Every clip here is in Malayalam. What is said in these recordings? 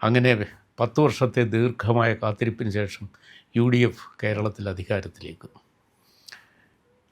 അങ്ങനെ 10 വർഷത്തെ ദീർഘമായ കാത്തിരിപ്പിന് ശേഷം UDF കേരളത്തിൽ അധികാരത്തിലേക്ക്.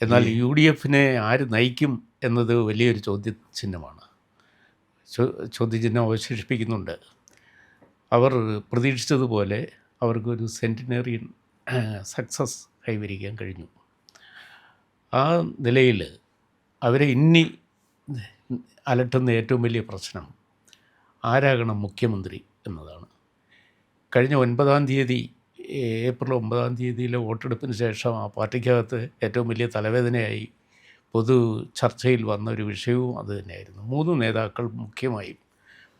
എന്നാൽ UDFനെ ആര് നയിക്കും എന്നത് വലിയൊരു ചോദ്യചിഹ്നമാണ്. ചോദ്യചിഹ്നം അവശേഷിപ്പിക്കുന്നുണ്ട്. അവർ പ്രതീക്ഷിച്ചതുപോലെ അവർക്കൊരു സെൻറ്റിനറിയൻ സക്സസ് കൈവരിക്കാൻ കഴിഞ്ഞു. ആ നിലയിൽ അവരെ ഇനി അലട്ടുന്ന ഏറ്റവും വലിയ പ്രശ്നം ആരാകണം മുഖ്യമന്ത്രി എന്നതാണ്. കഴിഞ്ഞ 9-ാം തീയതി, ഏപ്രിൽ 9-ാം തീയതിയിലെ വോട്ടെടുപ്പിന് ശേഷം ആ പാർട്ടിക്കകത്ത് ഏറ്റവും വലിയ തലവേദനയായി പൊതു ചർച്ചയിൽ വന്ന ഒരു വിഷയവും അതുതന്നെയായിരുന്നു. 3 നേതാക്കൾ മുഖ്യമായും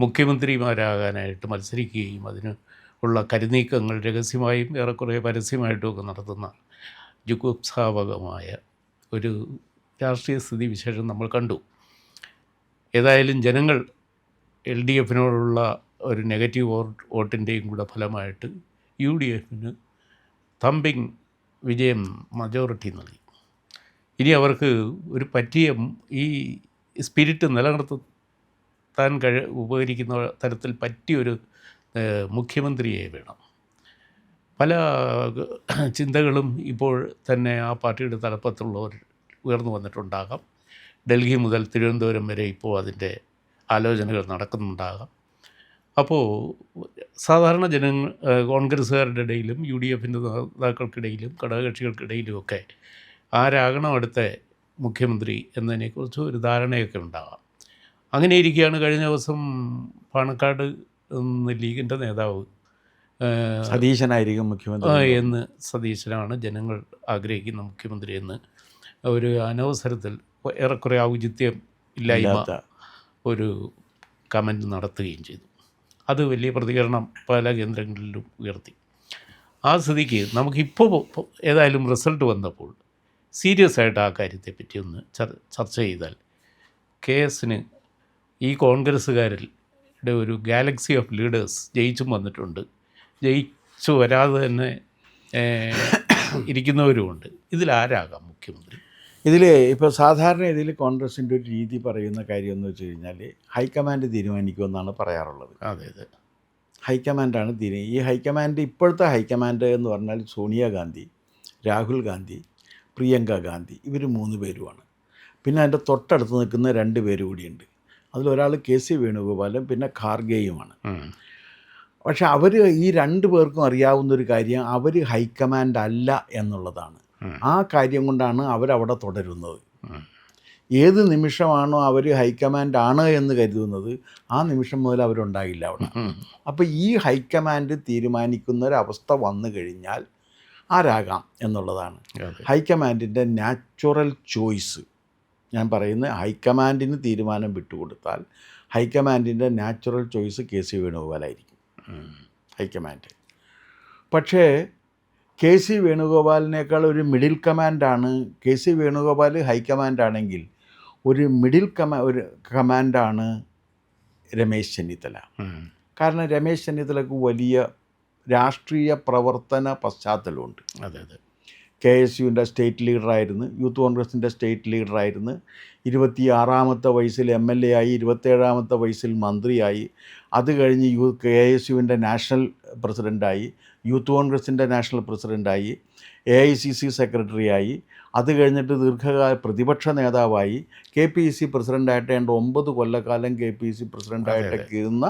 മുഖ്യമന്ത്രിമാരാകാനായിട്ട് മത്സരിക്കുകയും അതിന് ഉള്ള കരുനീക്കങ്ങൾ രഹസ്യമായും ഏറെക്കുറെ പരസ്യമായിട്ടുമൊക്കെ നടത്തുന്ന ജുഗുപ്സാവകമായ ഒരു രാഷ്ട്രീയ സ്ഥിതിവിശേഷം നമ്മൾ കണ്ടു. ഏതായാലും ജനങ്ങൾ LDFിനോടുള്ള ഒരു നെഗറ്റീവ് വോട്ടിൻ്റെയും കൂടെ ഫലമായിട്ട് UDFന് തമ്പിങ് വിജയം മജോറിറ്റി നൽകി. ഇനി അവർക്ക് ഒരു പറ്റിയ ഈ സ്പിരിറ്റ് നിലനിർത്താൻ ഉപകരിക്കുന്ന തരത്തിൽ പറ്റിയൊരു മുഖ്യമന്ത്രിയെ വേണം. പല ചിന്തകളും ഇപ്പോൾ തന്നെ ആ പാർട്ടിയുടെ തലപ്പത്തുള്ളവർ ഉയർന്നു വന്നിട്ടുണ്ടാകാം. ഡൽഹി മുതൽ തിരുവനന്തപുരം വരെ ഇപ്പോൾ അതിൻ്റെ ആലോചനകൾ നടക്കുന്നുണ്ടാകാം. അപ്പോൾ സാധാരണ കോൺഗ്രസ്സുകാരുടെ ഇടയിലും UDFിൻ്റെ നേതാക്കൾക്കിടയിലും ഘടകകക്ഷികൾക്കിടയിലുമൊക്കെ ആരാകണം അടുത്ത മുഖ്യമന്ത്രി എന്നതിനെക്കുറിച്ച് ഒരു ധാരണയൊക്കെ ഉണ്ടാകാം. അങ്ങനെ ഇരിക്കുകയാണ് കഴിഞ്ഞ ദിവസം പാണക്കാട് ലീഗിൻ്റെ നേതാവ് സതീശനായിരിക്കും മുഖ്യമന്ത്രി എന്ന് സതീശനാണ് ജനങ്ങൾ ആഗ്രഹിക്കുന്ന മുഖ്യമന്ത്രി എന്ന് ഒരു അനവസരത്തിൽ ഏറെക്കുറെ ഔചിത്യം ഇല്ലായ്മ ഒരു കമൻറ്റ് നടത്തുകയും ചെയ്തു. അത് വലിയ പ്രതികരണം പല കേന്ദ്രങ്ങളിലും ഉയർത്തി. ആ സ്ഥിതിക്ക് നമുക്കിപ്പോൾ ഏതായാലും റിസൾട്ട് വന്നപ്പോൾ സീരിയസ് ആയിട്ട് ആ കാര്യത്തെപ്പറ്റി ഒന്ന് ചർച്ച ചെയ്താൽ KSന് ഈ കോൺഗ്രസ്സുകാരുടെ ഒരു ഗാലക്സി ഓഫ് ലീഡേഴ്സ് ജയിച്ചും വന്നിട്ടുണ്ട്, ജയിച്ചു വരാതെ തന്നെ ഇരിക്കുന്നവരുമുണ്ട്. ഇതിലാരാകാം മുഖ്യമന്ത്രി? ഇതിൽ ഇപ്പോൾ സാധാരണ ഇതിൽ കോൺഗ്രസിൻ്റെ ഒരു രീതി പറയുന്ന കാര്യം എന്ന് വെച്ച് കഴിഞ്ഞാൽ ഹൈക്കമാൻഡ് തീരുമാനിക്കുമെന്നാണ് പറയാറുള്ളത്. അതെ അതെ, ഹൈക്കമാൻഡാണ് ഈ ഹൈക്കമാൻഡ്, ഇപ്പോഴത്തെ ഹൈക്കമാൻഡ് എന്ന് പറഞ്ഞാൽ സോണിയാഗാന്ധി, രാഹുൽ ഗാന്ധി, പ്രിയങ്ക ഗാന്ധി, ഇവർ 3 പേരുമാണ്. പിന്നെ അതിൻ്റെ തൊട്ടടുത്ത് നിൽക്കുന്ന 2 പേര് കൂടിയുണ്ട്. അതിലൊരാൾ KC വേണുഗോപാലും പിന്നെ ഖാർഗെയുമാണ്. പക്ഷെ അവർ ഈ 2 പേർക്കും അറിയാവുന്നൊരു കാര്യം അവർ ഹൈക്കമാൻഡ് അല്ല എന്നുള്ളതാണ്. ആ കാര്യം കൊണ്ടാണ് അവരവിടെ തുടരുന്നത്. ഏത് നിമിഷമാണോ അവർ ഹൈക്കമാൻഡ് ആണ് എന്ന് കരുതുന്നത് ആ നിമിഷം മുതൽ അവരുണ്ടാകില്ല അവിടെ. അപ്പോൾ ഈ ഹൈക്കമാൻഡ് തീരുമാനിക്കുന്ന ഒരവസ്ഥ വന്നു കഴിഞ്ഞാൽ ആരാകാം എന്നുള്ളതാണ്. ഹൈക്കമാൻഡിൻ്റെ നാച്ചുറൽ ചോയ്സ്, ഞാൻ പറയുന്നത് ഹൈക്കമാൻഡിന് തീരുമാനം വിട്ടുകൊടുത്താൽ ഹൈക്കമാൻഡിൻ്റെ നാച്ചുറൽ ചോയ്സ് KC വേണുഗോപാലായിരിക്കും ഹൈക്കമാൻഡ്. പക്ഷേ KC വേണുഗോപാലിനേക്കാൾ ഒരു മിഡിൽ കമാൻഡാണ്. KC വേണുഗോപാൽ ഹൈക്കമാൻഡാണെങ്കിൽ ഒരു മിഡിൽ കമാൻഡാണ് രമേശ് ചെന്നിത്തല. കാരണം രമേശ് ചെന്നിത്തലക്ക് വലിയ രാഷ്ട്രീയ പ്രവർത്തന പശ്ചാത്തലമുണ്ട്. അതെ അതെ, KSUവിൻ്റെ സ്റ്റേറ്റ് ലീഡറായിരുന്നു, യൂത്ത് കോൺഗ്രസിൻ്റെ സ്റ്റേറ്റ് ലീഡറായിരുന്നു. 26-ാമത്തെ വയസ്സിൽ MLA ആയി, 27-ാമത്തെ വയസ്സിൽ മന്ത്രിയായി. അത് കഴിഞ്ഞ് KSUവിൻ്റെ നാഷണൽ പ്രസിഡൻ്റായി, യൂത്ത് കോൺഗ്രസിൻ്റെ നാഷണൽ പ്രസിഡൻ്റായി, AICC സെക്രട്ടറിയായി. അത് കഴിഞ്ഞിട്ട് ദീർഘകാല പ്രതിപക്ഷ നേതാവായി, KPCC പ്രസിഡൻ്റായിട്ട് 9 കൊല്ലക്കാലം KPCC പ്രസിഡൻ്റായിട്ടൊക്കെ ഇരുന്ന,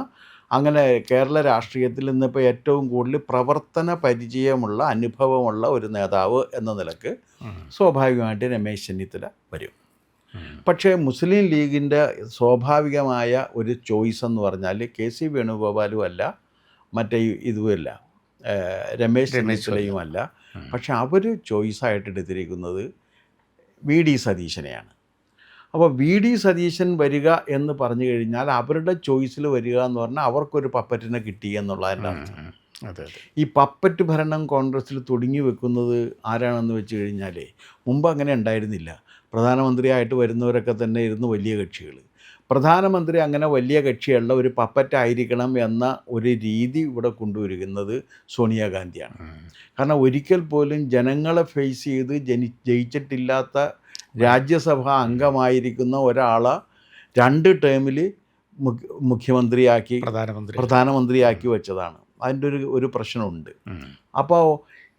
അങ്ങനെ കേരള രാഷ്ട്രീയത്തിൽ ഇന്നിപ്പോൾ ഏറ്റവും കൂടുതൽ പ്രവർത്തന പരിചയമുള്ള അനുഭവമുള്ള ഒരു നേതാവ് എന്ന നിലക്ക് സ്വാഭാവികമായിട്ട് രമേശ് ചെന്നിത്തല വരും. പക്ഷേ മുസ്ലിം ലീഗിൻ്റെ സ്വാഭാവികമായ ഒരു ചോയ്സ് എന്ന് പറഞ്ഞാൽ KC വേണുഗോപാലും അല്ല, മറ്റേ ഇതുമല്ല, രമേശ് ചെന്നിത്തലയുമല്ല. പക്ഷെ അവർ ചോയ്സായിട്ട് എടുത്തിരിക്കുന്നത് VD സതീശനെയാണ്. അപ്പോൾ VD സതീശൻ വരിക എന്ന് പറഞ്ഞു കഴിഞ്ഞാൽ അവരുടെ ചോയ്സിൽ വരിക എന്ന് പറഞ്ഞാൽ അവർക്കൊരു പപ്പറ്റിനെ കിട്ടി എന്നുള്ളതിൻ്റെ അർത്ഥം. ഈ പപ്പറ്റ് ഭരണം കോൺഗ്രസ്സിൽ തുടങ്ങി വെക്കുന്നത് ആരാണെന്ന് വെച്ച് കഴിഞ്ഞാൽ മുമ്പ് അങ്ങനെ ഉണ്ടായിരുന്നില്ല. പ്രധാനമന്ത്രിയായിട്ട് വരുന്നവരൊക്കെ തന്നെ ഇരുന്ന് വലിയ കക്ഷികൾ. പ്രധാനമന്ത്രി അങ്ങനെ വലിയ കക്ഷിയുള്ള ഒരു പപ്പറ്റായിരിക്കണം എന്ന ഒരു രീതി ഇവിടെ കൊണ്ടുവരുന്നത് സോണിയാഗാന്ധിയാണ്. കാരണം ഒരിക്കൽ പോലും ജനങ്ങളെ ഫേസ് ചെയ്ത് ജയിച്ചിട്ടില്ലാത്ത രാജ്യസഭാ അംഗമായിരിക്കുന്ന ഒരാളെ 2 ടേമിൽ മുഖ്യമന്ത്രിയാക്കി പ്രധാനമന്ത്രി പ്രധാനമന്ത്രിയാക്കി വെച്ചതാണ്. അതിൻ്റെ ഒരു പ്രശ്നമുണ്ട്. അപ്പോൾ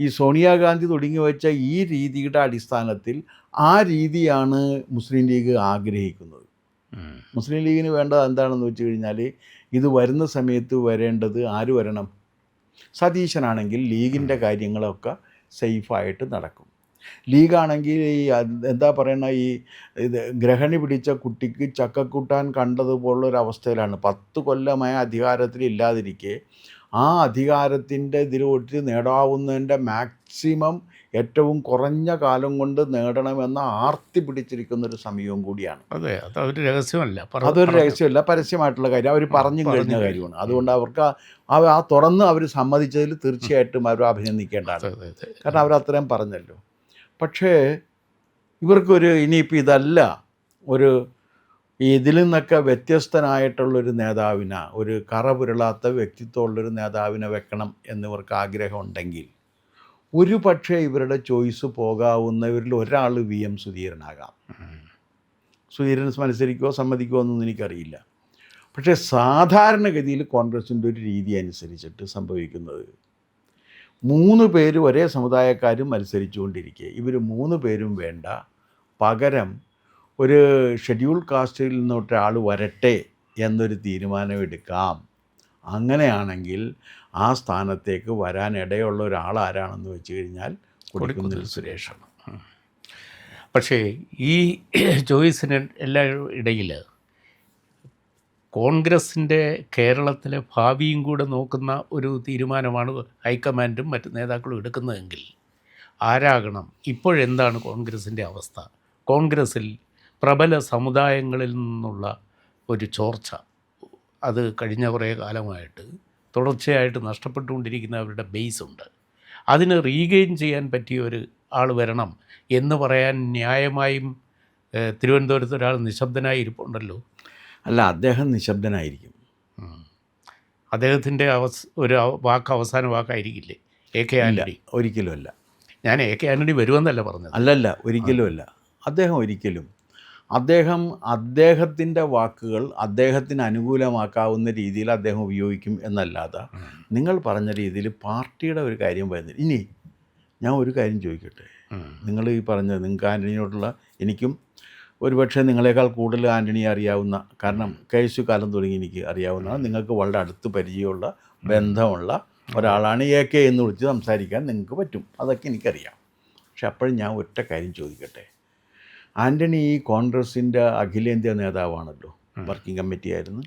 ഈ സോണിയാഗാന്ധി തുടങ്ങി വെച്ച ഈ രീതിയുടെ അടിസ്ഥാനത്തിൽ ആ രീതിയാണ് മുസ്ലിം ലീഗ് ആഗ്രഹിക്കുന്നത്. മുസ്ലിം ലീഗിന് വേണ്ടത് എന്താണെന്ന് വെച്ച് കഴിഞ്ഞാൽ, ഇത് വരുന്ന സമയത്ത് വരേണ്ടത് ആര് വരണം? സതീശനാണെങ്കിൽ ലീഗിൻ്റെ കാര്യങ്ങളൊക്കെ സേഫായിട്ട് നടക്കും. ലീഗാണെങ്കിൽ ഈ എന്താ പറയുന്ന ഈ ഇത് ഗ്രഹണി പിടിച്ച കുട്ടിക്ക് ചക്കക്കൂട്ടാൻ കണ്ടതുപോലുള്ളൊരവസ്ഥയിലാണ്. 10 കൊല്ലമായ അധികാരത്തിലില്ലാതിരിക്കെ ആ അധികാരത്തിൻ്റെ ഇതിലോട്ട് നേടാവുന്നതിൻ്റെ മാക്സിമം ഏറ്റവും കുറഞ്ഞ കാലം കൊണ്ട് നേടണമെന്ന ആർത്തി പിടിച്ചിരിക്കുന്നൊരു സമയവും കൂടിയാണ്. അതെ, അതൊരു രഹസ്യമല്ല, അതൊരു രഹസ്യമല്ല, പരസ്യമായിട്ടുള്ള കാര്യം, അവർ പറഞ്ഞു കഴിഞ്ഞ കാര്യമാണ്. അതുകൊണ്ട് അവർക്ക് ആ തുറന്ന് അവർ സമ്മതിച്ചതിൽ തീർച്ചയായിട്ടും അവർ അഭിനന്ദിക്കേണ്ടതാണ്. കാരണം അവരത്രയും പറഞ്ഞല്ലോ. പക്ഷേ ഇവർക്കൊരു ഇനിയിപ്പോൾ ഇതല്ല, ഒരു ഇതിൽ നിന്നൊക്കെ വ്യത്യസ്തനായിട്ടുള്ളൊരു നേതാവിനെ, ഒരു കറ പുരളാത്ത വ്യക്തിത്വമുള്ളൊരു നേതാവിനെ വെക്കണം എന്നിവർക്ക് ആഗ്രഹമുണ്ടെങ്കിൽ ഒരു പക്ഷേ ഇവരുടെ ചോയ്സ് പോകാവുന്നവരിൽ ഒരാൾ VM സുധീരനാകാം. സുധീരൻ മത്സരിക്കുമോ സമ്മതിക്കുമോ എന്നൊന്നും എനിക്കറിയില്ല. പക്ഷേ സാധാരണഗതിയിൽ കോൺഗ്രസിൻ്റെ ഒരു രീതി അനുസരിച്ചിട്ട് സംഭവിക്കുന്നത്, 3 പേര് ഒരേ സമുദായക്കാരും മത്സരിച്ചുകൊണ്ടിരിക്കുക, ഇവർ 3 പേരും വേണ്ട, പകരം ഒരു ഷെഡ്യൂൾ കാസ്റ്റിൽ നിന്നൊരാൾ വരട്ടെ എന്നൊരു തീരുമാനമെടുക്കാം. അങ്ങനെയാണെങ്കിൽ ആ സ്ഥാനത്തേക്ക് വരാനിടയുള്ള ഒരാൾ ആരാണെന്ന് വെച്ച് കഴിഞ്ഞാൽ കൊടിക്കുന്നിൽ സുരേഷാണ്. പക്ഷേ ഈ ചോയ്സിന് എല്ലാ ഇടയിൽ കോൺഗ്രസിൻ്റെ കേരളത്തിലെ ഭാവിയും കൂടെ നോക്കുന്ന ഒരു തീരുമാനമാണ് ഹൈക്കമാൻഡും മറ്റ് നേതാക്കളും എടുക്കുന്നതെങ്കിൽ ആരാകണം? ഇപ്പോഴെന്താണ് കോൺഗ്രസിൻ്റെ അവസ്ഥ? കോൺഗ്രസിൽ പ്രബല സമുദായങ്ങളിൽ നിന്നുള്ള ഒരു ചോർച്ച, അത് കഴിഞ്ഞ കുറേ കാലമായിട്ട് തുടർച്ചയായിട്ട് നഷ്ടപ്പെട്ടുകൊണ്ടിരിക്കുന്ന അവരുടെ ബേസുണ്ട്. അതിന് റീഗെയിൻ ചെയ്യാൻ പറ്റിയ ഒരു ആൾ വരണം എന്ന് പറയാൻ ന്യായമായും തിരുവനന്തപുരത്ത് ഒരാൾ നിശബ്ദനായി ഇരിപ്പുണ്ടല്ലോ. അല്ല, അദ്ദേഹം നിശബ്ദനായിരിക്കും. അദ്ദേഹത്തിൻ്റെ ഒരു വാക്ക് അവസാന വാക്കായിരിക്കില്ലേ AK ആൻ്റണി? ഒരിക്കലുമല്ല. ഞാൻ AK ആൻ്റണി വരുമെന്നല്ല പറഞ്ഞത്. അല്ലല്ല, ഒരിക്കലുമല്ല. അദ്ദേഹം ഒരിക്കലും അദ്ദേഹത്തിൻ്റെ വാക്കുകൾ അദ്ദേഹത്തിന് അനുകൂലമാക്കാവുന്ന രീതിയിൽ അദ്ദേഹം ഉപയോഗിക്കും എന്നല്ലാതെ നിങ്ങൾ പറഞ്ഞ രീതിയിൽ പാർട്ടിയുടെ ഒരു കാര്യം വരുന്നില്ല. ഇനി ഞാൻ ഒരു കാര്യം ചോദിക്കട്ടെ, നിങ്ങൾ ഈ പറഞ്ഞത് നിങ്ങൾക്ക് ആൻ്റണിയോടുള്ള, എനിക്കും ഒരുപക്ഷെ നിങ്ങളെക്കാൾ കൂടുതൽ ആൻ്റണിയെ അറിയാവുന്ന, കാരണം KSU കാലം തുടങ്ങി എനിക്ക് അറിയാവുന്ന, നിങ്ങൾക്ക് വളരെ അടുത്ത് പരിചയമുള്ള ബന്ധമുള്ള ഒരാളാണ് AK എന്ന് വിളിച്ച് സംസാരിക്കാൻ നിങ്ങൾക്ക് പറ്റും, അതൊക്കെ എനിക്കറിയാം. പക്ഷെ അപ്പോഴും ഞാൻ ഒറ്റ കാര്യം ചോദിക്കട്ടെ, ആൻ്റണി ഈ കോൺഗ്രസിൻ്റെ അഖിലേന്ത്യാ നേതാവാണല്ലോ, വർക്കിംഗ് കമ്മിറ്റി ആയിരുന്നു.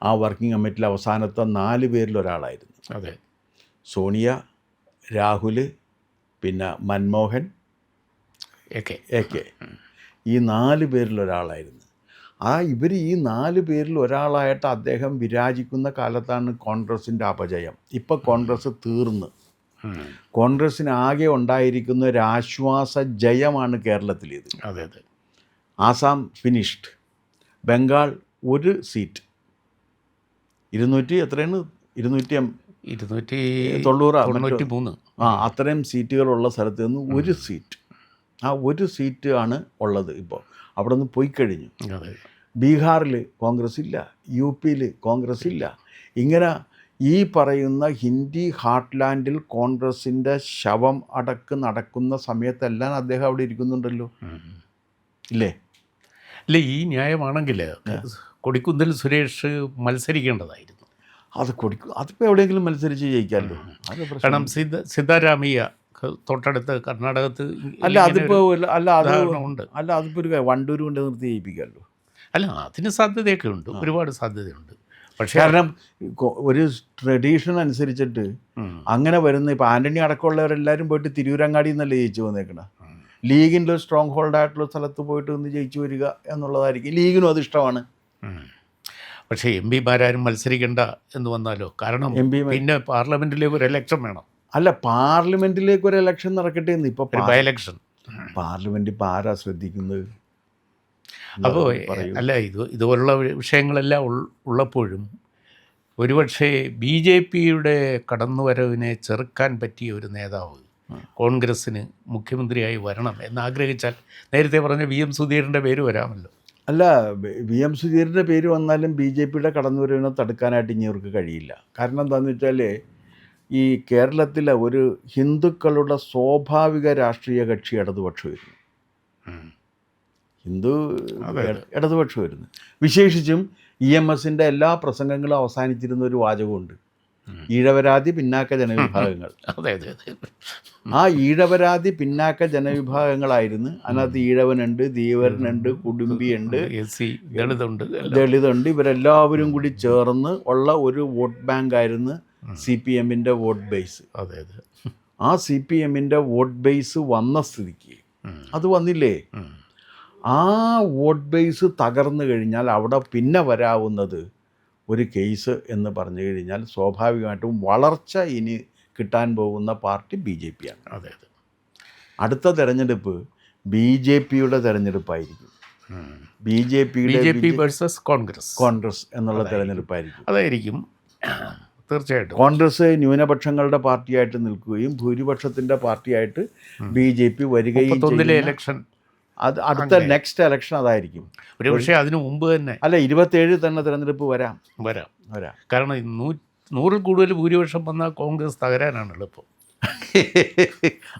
ആ വർക്കിംഗ് കമ്മിറ്റിയിൽ അവസാനത്തെ 4 പേരിൽ ഒരാളായിരുന്നു. അതെ, സോണിയ, രാഹുൽ, പിന്നെ മൻമോഹൻ, AK, ഈ 4 പേരിൽ ഒരാളായിരുന്നു. ഇവർ ഈ 4 പേരിൽ ഒരാളായിട്ട് അദ്ദേഹം വിരാജിക്കുന്ന കാലത്താണ് കോൺഗ്രസിൻ്റെ അപജയം. ഇപ്പോൾ കോൺഗ്രസ് തീർന്ന് കോൺഗ്രസ്സിന് ആകെ ഉണ്ടായിരിക്കുന്ന ഒരു ആശ്വാസ ജയമാണ് കേരളത്തിലേത്. അതെ അതെ. ആസാം ഫിനിഷ്ഡ്, ബംഗാൾ 1 സീറ്റ്, 200 എത്രയാണ്, 293 അത്രയും സീറ്റുകളുള്ള സ്ഥലത്ത് നിന്ന് 1 സീറ്റ്, ആ 1 സീറ്റ് ആണ് ഉള്ളത് ഇപ്പോൾ. അവിടെ നിന്ന് പോയി കഴിഞ്ഞു. ബീഹാറിൽ കോൺഗ്രസ് ഇല്ല, UP-യിൽ കോൺഗ്രസ് ഇല്ല. ഇങ്ങനെ ഈ പറയുന്ന ഹിന്ദി ഹാർട്ട്ലാൻഡിൽ കോൺഗ്രസിൻ്റെ ശവം നടക്കുന്ന സമയത്തെല്ലാം അദ്ദേഹം അവിടെ ഇരിക്കുന്നുണ്ടല്ലോ, ഇല്ലേ? അല്ലേ, ഈ ന്യായമാണെങ്കിൽ കൊടിക്കുന്നിൽ സുരേഷ് മത്സരിക്കേണ്ടതായിരുന്നു. അതിപ്പോൾ എവിടെയെങ്കിലും മത്സരിച്ച് ജയിക്കാമല്ലോ. കാരണം സിദ്ധാരാമയ്യ തൊട്ടടുത്ത് കർണാടകത്ത് അതിപ്പോൾ ഉണ്ട്. അതിപ്പോൾ ഒരു വണ്ടൂർ കൊണ്ട് നിർത്തി ജയിപ്പിക്കാമല്ലോ. അതിന് സാധ്യതയൊക്കെ ഉണ്ട്, ഒരുപാട് സാധ്യതയുണ്ട്. പക്ഷേ കാരണം ഒരു ട്രഡീഷൻ അനുസരിച്ചിട്ട് അങ്ങനെ വരുന്ന, ഇപ്പോൾ ആൻ്റണി അടക്കമുള്ളവരെല്ലാവരും പോയിട്ട് തിരൂരങ്ങാടി എന്നല്ലേ ജയിച്ചു വന്നേക്കണം. ലീഗിൻ്റെ ഒരു സ്ട്രോങ് ഹോൾഡായിട്ടുള്ള സ്ഥലത്ത് പോയിട്ട് ഒന്ന് ജയിച്ചു വരിക എന്നുള്ളതായിരിക്കും ലീഗിനും അത് ഇഷ്ടമാണ്. പക്ഷേ MP-മാരും മത്സരിക്കേണ്ട എന്ന് വന്നാലോ? കാരണം പിന്നെ പാർലമെൻറ്റിലേക്ക് ഒരു ഇലക്ഷൻ വേണം. അല്ല, പാർലമെൻറ്റിലേക്ക് ഒരു ഇലക്ഷൻ നടക്കട്ടെ എന്ന്. ഇപ്പോൾ ബൈ ഇലക്ഷൻ പാർലമെൻറ്റ് ഇപ്പോൾ ആരാ ശ്രദ്ധിക്കുന്നത്? അപ്പോൾ അല്ല, ഇതുപോലുള്ള വിഷയങ്ങളെല്ലാം ഉള്ളപ്പോഴും ഒരുപക്ഷെ BJP-യുടെ കടന്നുവരവിനെ ചെറുക്കാൻ പറ്റിയ ഒരു നേതാവ് കോൺഗ്രസ്സിന് മുഖ്യമന്ത്രിയായി വരണം എന്നാഗ്രഹിച്ചാൽ നേരത്തെ പറഞ്ഞ VM സുധീരൻ്റെ പേര് വരാമല്ലോ. അല്ല, വി എം സുധീറിൻ്റെ പേര് വന്നാലും ബി ജെ പിയുടെ കടന്നുവരവിനെ തടുക്കാനായിട്ട് ഇനി അവർക്ക് കഴിയില്ല. കാരണം എന്താണെന്ന് വെച്ചാൽ ഈ കേരളത്തിലെ ഒരു ഹിന്ദുക്കളുടെ സ്വാഭാവിക രാഷ്ട്രീയ കക്ഷി ഇടതുപക്ഷമായിരുന്നു. ഹിന്ദു ഇടതുപക്ഷമായിരുന്നു. വിശേഷിച്ചും EMSൻ്റെ എല്ലാ പ്രസംഗങ്ങളും അവസാനിച്ചിരുന്ന ഒരു വാചകമുണ്ട്, ഈഴവരാതി പിന്നാക്ക ജനവിഭാഗങ്ങൾ. ആ ഈഴവരാതി പിന്നാക്ക ജനവിഭാഗങ്ങളായിരുന്നു. അതിനകത്ത് ഈഴവനുണ്ട്, ധീവരനുണ്ട്, കുടുംബിയുണ്ട്, ദളിതുണ്ട്. ഇവരെല്ലാവരും കൂടി ചേർന്ന് ഉള്ള ഒരു വോട്ട് ബാങ്ക് ആയിരുന്നു CPMൻ്റെ വോട്ട് ബേസ്. ആ CPMൻ്റെ വോട്ട് ബേസ് വന്ന സ്ഥിതിക്ക് അത് വന്നില്ലേ, ആ വോട്ട് ബേസ് തകർന്നു കഴിഞ്ഞാൽ അവിടെ പിന്നെ വരാവുന്നത് ഒരു കേസ് എന്ന് പറഞ്ഞു കഴിഞ്ഞാൽ സ്വാഭാവികമായിട്ടും വളർച്ച ഇനി കിട്ടാൻ പോകുന്ന പാർട്ടി BJP ആണ്. അടുത്ത തെരഞ്ഞെടുപ്പ് BJPയുടെ തെരഞ്ഞെടുപ്പായിരിക്കും. BJP വേഴ്സസ് കോൺഗ്രസ് എന്നുള്ള തെരഞ്ഞെടുപ്പായിരിക്കും. അതായിരിക്കും തീർച്ചയായിട്ടും. കോൺഗ്രസ് ന്യൂനപക്ഷങ്ങളുടെ പാർട്ടിയായിട്ട് നിൽക്കുകയും ഭൂരിപക്ഷത്തിൻ്റെ പാർട്ടിയായിട്ട് BJP വരികയും ഇലക്ഷൻ, അത് അടുത്ത നെക്സ്റ്റ് ഇലക്ഷൻ അതായിരിക്കും. പക്ഷേ അതിനു മുമ്പ് തന്നെ അല്ല, 27 തന്നെ തെരഞ്ഞെടുപ്പ് വരാം. കാരണം 100-ൽ കൂടുതൽ ഭൂരിപക്ഷം വന്നാൽ കോൺഗ്രസ് തകരാനാണ് എളുപ്പം.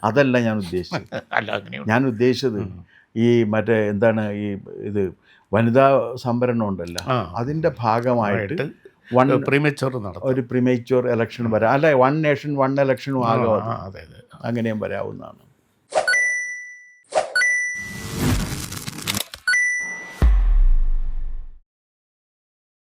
അതല്ല ഞാൻ ഉദ്ദേശിച്ചത്. ഞാൻ ഉദ്ദേശിച്ചത് ഈ മറ്റേ എന്താണ് ഇത് വനിതാ സംവരണം ഉണ്ടല്ലോ, അതിൻ്റെ ഭാഗമായിട്ട് ഒരു പ്രീമേച്വർ ഇലക്ഷൻ വരാം. അല്ല, 1 നേഷൻ 1 ഇലക്ഷനും ആകാം, അങ്ങനെയും വരാവുന്നതാണ്.